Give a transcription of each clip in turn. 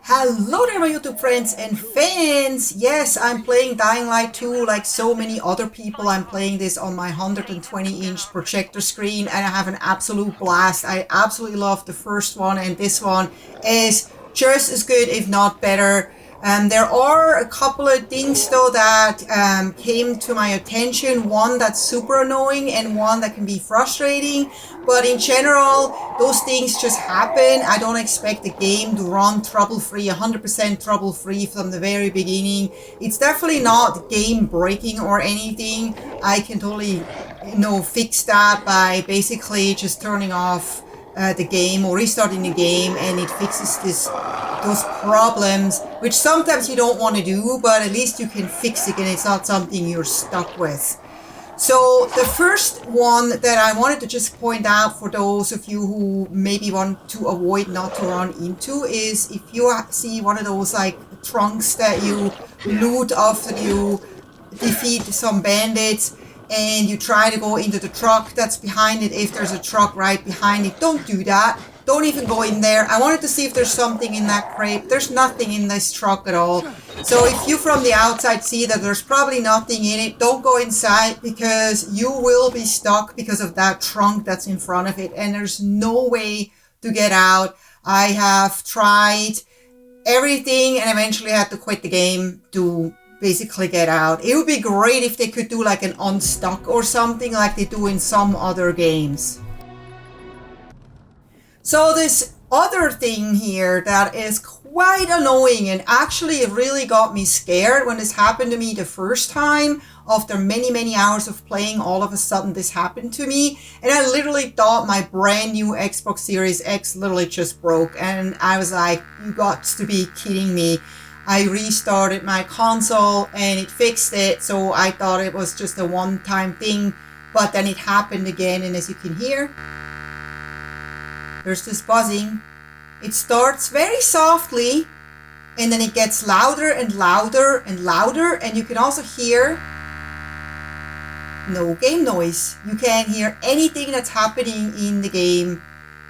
Hello there my YouTube friends and fans! Yes, I'm playing Dying Light 2 like so many other people. I'm playing this on my 120-inch projector screen and I have an absolute blast. I absolutely love the first one and this one is just as good if not better. There are a couple of things though that came to my attention. One that's super annoying and one that can be frustrating. But in general, those things just happen. I don't expect the game to run trouble-free, 100% trouble-free from the very beginning. It's definitely not game breaking or anything. I can totally, fix that by basically just turning off the game or restarting the game, and it fixes those problems, which sometimes you don't want to do, but at least you can fix it and it's not something you're stuck with. So the first one that I wanted to just point out for those of you who maybe want to avoid not to run into is if you see one of those like trunks that you loot after you defeat some bandits and you try to go into the truck that's behind it. If there's a truck right behind it, don't do that. Don't even go in there. I wanted to see if there's something in that crate. There's nothing in this truck at all. So if you from the outside see that there's probably nothing in it, don't go inside because you will be stuck because of that trunk that's in front of it and there's no way to get out. I have tried everything and eventually had to quit the game to basically get out. It would be great if they could do like an unstuck or something like they do in some other games. So this other thing here that is quite annoying and actually it really got me scared when this happened to me the first time. After many hours of playing, all of a sudden this happened to me and I literally thought my brand new Xbox Series X literally just broke and I was like, you got to be kidding me. I restarted my console and it fixed it, so I thought it was just a one-time thing, but then it happened again and as you can hear, there's this buzzing. It starts very softly and then it gets louder and louder and louder and you can also hear no game noise. You can't hear anything that's happening in the game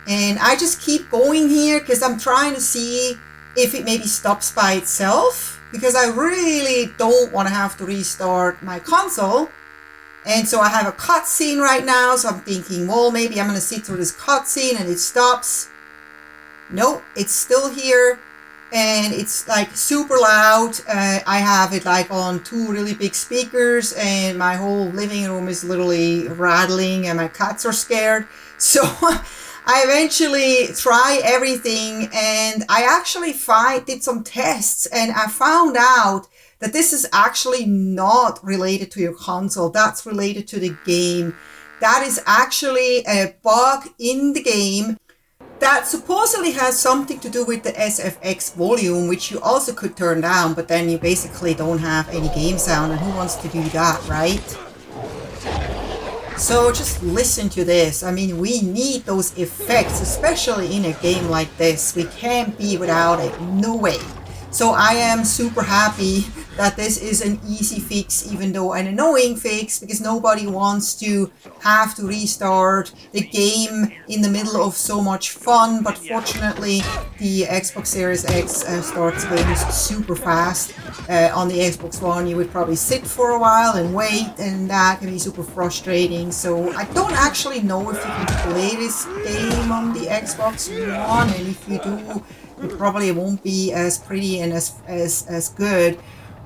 and I just keep going here because I'm trying to see if it maybe stops by itself because I really don't want to have to restart my console. And so I have a cutscene right now, so I'm thinking, well, maybe I'm going to sit through this cutscene and it stops. Nope, it's still here and it's like super loud. I have it like on 2 really big speakers and my whole living room is literally rattling and my cats are scared. So I eventually try everything and I actually did some tests and I found out that this is actually not related to your console. That's related to the game. That is actually a bug in the game that supposedly has something to do with the SFX volume, which you also could turn down, but then you basically don't have any game sound and who wants to do that, right? So just listen to this. I mean, we need those effects, especially in a game like this. We can't be without it. No way. So I am super happy that this is an easy fix, even though an annoying fix, because nobody wants to have to restart the game in the middle of so much fun. But fortunately, the Xbox Series X starts games super fast. On the Xbox One, you would probably sit for a while and wait, and that can be super frustrating. So I don't actually know if you can play this game on the Xbox One, and if you do, it probably won't be as pretty and as good.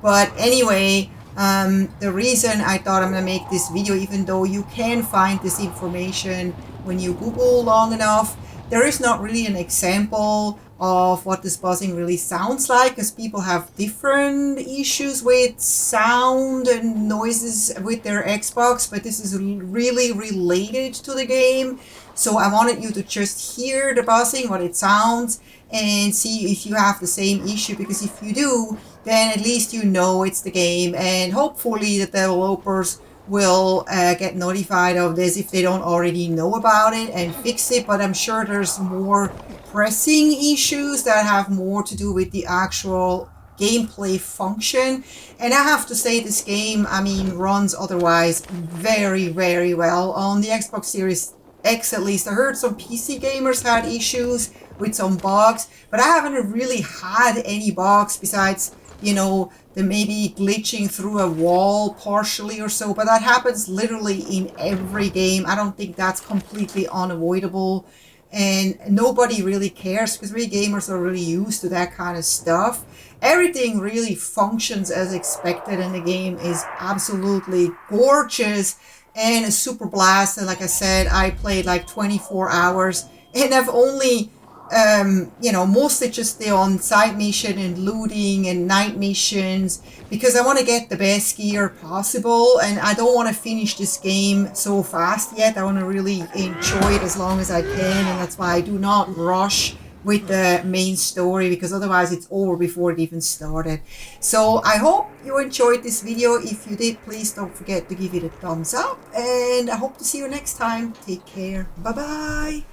But anyway, the reason I thought I'm gonna make this video, even though you can find this information when you Google long enough, there is not really an example of what this buzzing really sounds like, because people have different issues with sound and noises with their Xbox, but this is really related to the game. So I wanted you to just hear the buzzing, what it sounds, and see if you have the same issue, because if you do, then at least you know it's the game, and hopefully the developers will get notified of this if they don't already know about it and fix it. But I'm sure there's more pressing issues that have more to do with the actual gameplay function. And I have to say this game, I mean, runs otherwise very, very well on the Xbox Series X at least. I heard some PC gamers had issues with some bugs, but I haven't really had any bugs besides, you know, the maybe glitching through a wall partially or so, but that happens literally in every game. I don't think that's completely unavoidable, and nobody really cares because we gamers are really used to that kind of stuff. Everything really functions as expected, and the game is absolutely gorgeous and a super blast. And like I said, I played like 24 hours, and I've only mostly just the on-site mission and looting and night missions because I want to get the best gear possible, and I don't want to finish this game so fast yet. I want to really enjoy it as long as I can, and that's why I do not rush with the main story because otherwise it's over before it even started. So I hope you enjoyed this video. If you did, please don't forget to give it a thumbs up, and I hope to see you next time. Take care. Bye bye.